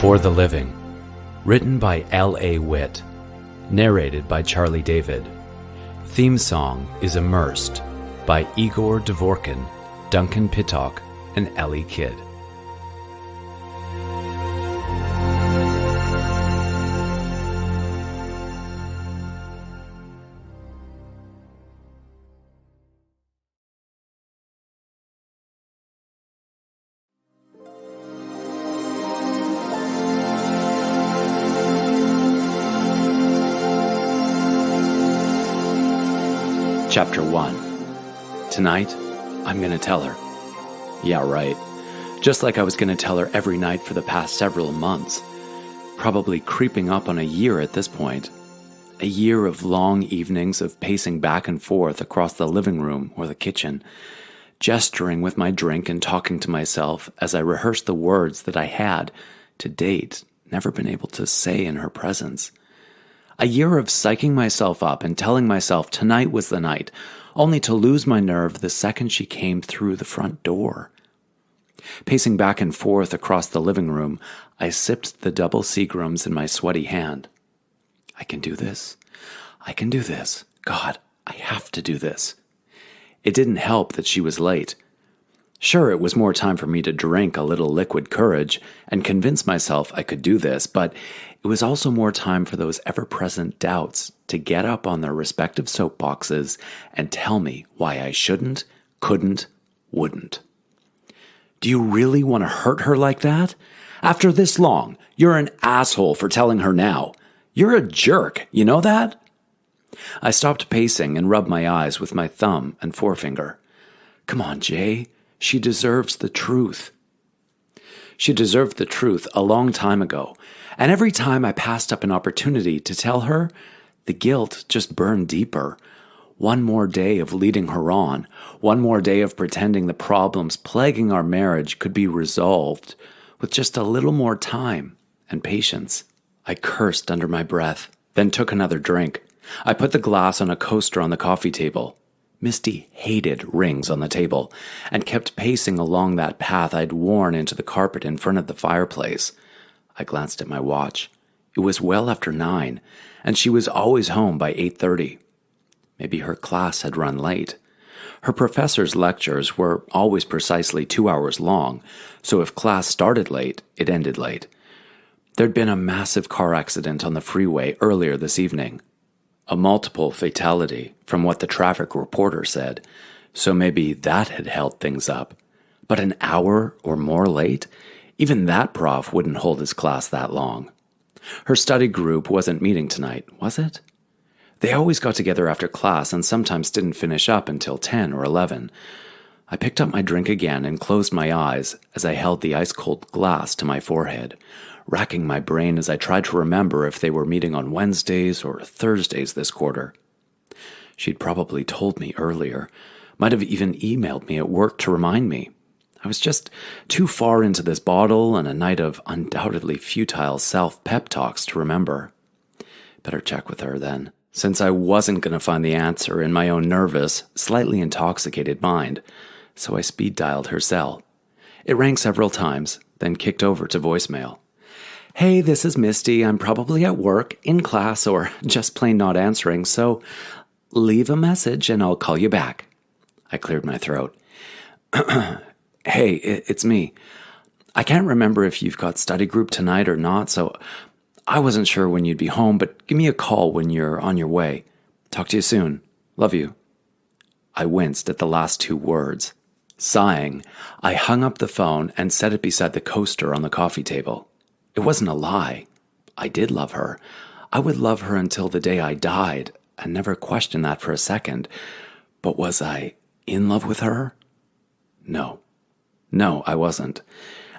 For the Living, written by L.A. Witt, narrated by Charlie David. Theme song is Immersed by Igor Dvorkin, Duncan Pittock, and Ellie Kidd. Chapter 1. Tonight, I'm gonna tell her. Yeah, right. Just like I was gonna tell her every night for the past several months. Probably creeping up on a year at this point. A year of long evenings of pacing back and forth across the living room or the kitchen, gesturing with my drink and talking to myself as I rehearsed the words that I had, to date, never been able to say in her presence. A year of psyching myself up and telling myself tonight was the night, only to lose my nerve the second she came through the front door. Pacing back and forth across the living room, I sipped the double Seagrams in my sweaty hand. I can do this. I can do this. God, I have to do this. It didn't help that she was late. Sure, it was more time for me to drink a little liquid courage and convince myself I could do this, but it was also more time for those ever-present doubts to get up on their respective soapboxes and tell me why I shouldn't, couldn't, wouldn't. Do you really want to hurt her like that? After this long, you're an asshole for telling her now. You're a jerk, you know that? I stopped pacing and rubbed my eyes with my thumb and forefinger. Come on, Jay. She deserves the truth. She deserved the truth a long time ago, and every time I passed up an opportunity to tell her, the guilt just burned deeper. One more day of leading her on, one more day of pretending the problems plaguing our marriage could be resolved with just a little more time and patience. I cursed under my breath, then took another drink. I put the glass on a coaster on the coffee table. Misty hated rings on the table and kept pacing along that path I'd worn into the carpet in front of the fireplace. I glanced at my watch. It was well after 9, and she was always home by 8:30. Maybe her class had run late. Her professor's lectures were always precisely 2 hours long, so if class started late, it ended late. There'd been a massive car accident on the freeway earlier this evening. A multiple fatality, from what the traffic reporter said, so maybe that had held things up. But an hour or more late? Even that prof wouldn't hold his class that long. Her study group wasn't meeting tonight, was it? They always got together after class and sometimes didn't finish up until 10 or 11. I picked up my drink again and closed my eyes as I held the ice-cold glass to my forehead, racking my brain as I tried to remember if they were meeting on Wednesdays or Thursdays this quarter. She'd probably told me earlier, might have even emailed me at work to remind me. I was just too far into this bottle and a night of undoubtedly futile self-pep talks to remember. Better check with her then, since I wasn't going to find the answer in my own nervous, slightly intoxicated mind, so I speed-dialed her cell. It rang several times, then kicked over to voicemail. Hey, this is Misty. I'm probably at work, in class, or just plain not answering, so leave a message and I'll call you back. I cleared my throat. Hey, it's me. I can't remember if you've got study group tonight or not, so I wasn't sure when you'd be home, but give me a call when you're on your way. Talk to you soon. Love you. I winced at the last 2 words. Sighing, I hung up the phone and set it beside the coaster on the coffee table. It wasn't a lie. I did love her. I would love her until the day I died, and never questioned that for a second. But was I in love with her? No. No, I wasn't.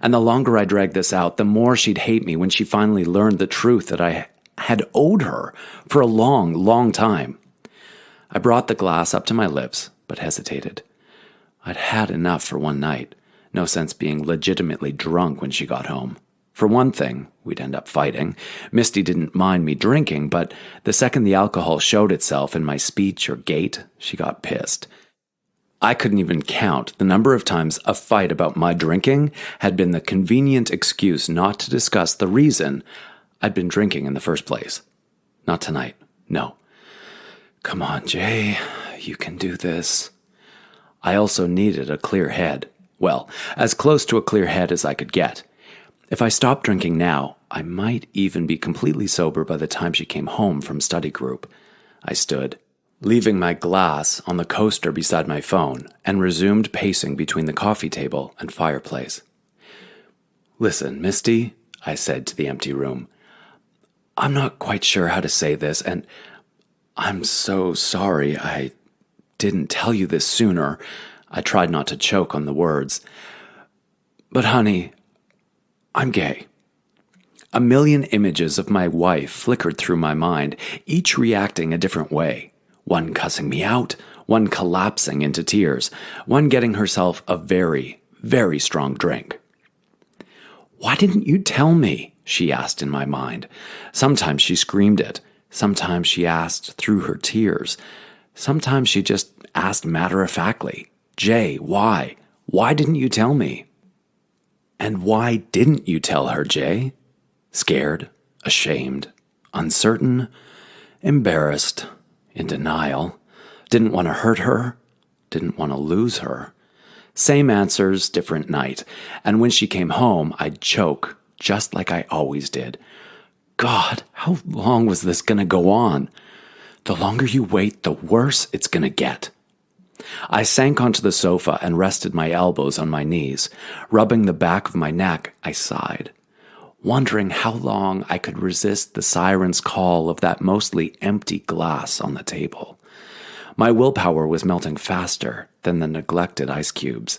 And the longer I dragged this out, the more she'd hate me when she finally learned the truth that I had owed her for a long, long time. I brought the glass up to my lips, but hesitated. I'd had enough for one night. No sense being legitimately drunk when she got home. For one thing, we'd end up fighting. Misty didn't mind me drinking, but the second the alcohol showed itself in my speech or gait, she got pissed. I couldn't even count the number of times a fight about my drinking had been the convenient excuse not to discuss the reason I'd been drinking in the first place. Not tonight, no. Come on, Jay, you can do this. I also needed a clear head. Well, as close to a clear head as I could get. If I stopped drinking now, I might even be completely sober by the time she came home from study group. I stood, leaving my glass on the coaster beside my phone, and resumed pacing between the coffee table and fireplace. Listen, Misty, I said to the empty room, I'm not quite sure how to say this, and I'm so sorry I didn't tell you this sooner. I tried not to choke on the words. But honey, I'm gay. A million images of my wife flickered through my mind, each reacting a different way. One cussing me out, one collapsing into tears, one getting herself a very, very strong drink. Why didn't you tell me? She asked in my mind. Sometimes she screamed it. Sometimes she asked through her tears. Sometimes she just asked matter-of-factly, Jay, why? Why didn't you tell me? And why didn't you tell her, Jay? Scared, ashamed, uncertain, embarrassed, in denial, didn't want to hurt her, didn't want to lose her. Same answers, different night. And when she came home, I'd choke, just like I always did. God, how long was this going to go on? The longer you wait, the worse it's going to get. I sank onto the sofa and rested my elbows on my knees. Rubbing the back of my neck, I sighed, wondering how long I could resist the siren's call of that mostly empty glass on the table. My willpower was melting faster than the neglected ice cubes.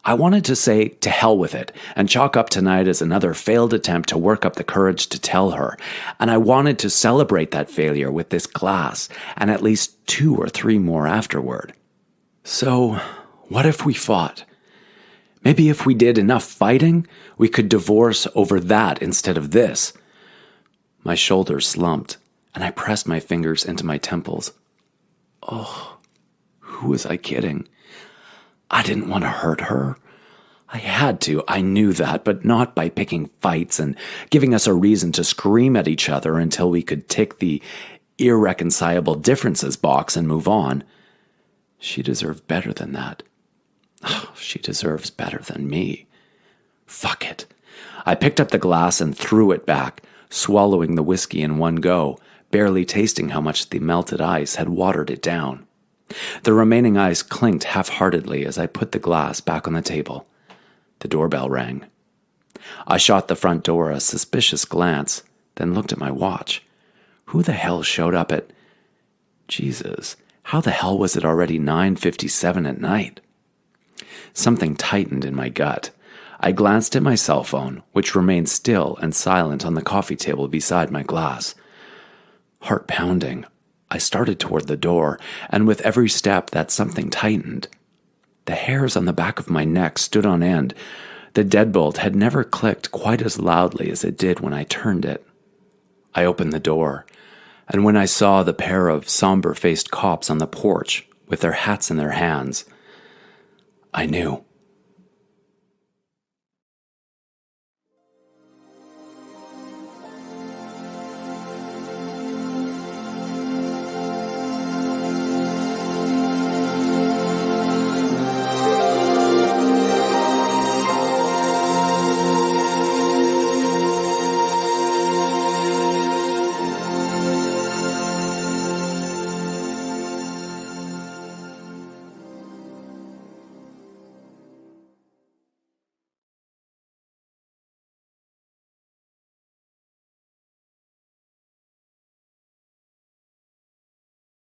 I wanted to say, to hell with it, and chalk up tonight as another failed attempt to work up the courage to tell her, and I wanted to celebrate that failure with this glass, and at least 2 or 3 more afterward. So, what if we fought? Maybe if we did enough fighting, we could divorce over that instead of this. My shoulders slumped, and I pressed my fingers into my temples. Oh, who was I kidding? I didn't want to hurt her. I had to, I knew that, but not by picking fights and giving us a reason to scream at each other until we could tick the irreconcilable differences box and move on. She deserved better than that. Oh, she deserves better than me. Fuck it. I picked up the glass and threw it back, swallowing the whiskey in one go, barely tasting how much the melted ice had watered it down. The remaining ice clinked half-heartedly as I put the glass back on the table. The doorbell rang. I shot the front door a suspicious glance, then looked at my watch. Who the hell showed up at... Jesus, how the hell was it already 9:57 at night? Something tightened in my gut. I glanced at my cell phone, which remained still and silent on the coffee table beside my glass. Heart pounding, I started toward the door, and with every step that something tightened. The hairs on the back of my neck stood on end. The deadbolt had never clicked quite as loudly as it did when I turned it. I opened the door, and when I saw the pair of somber-faced cops on the porch with their hats in their hands, I knew.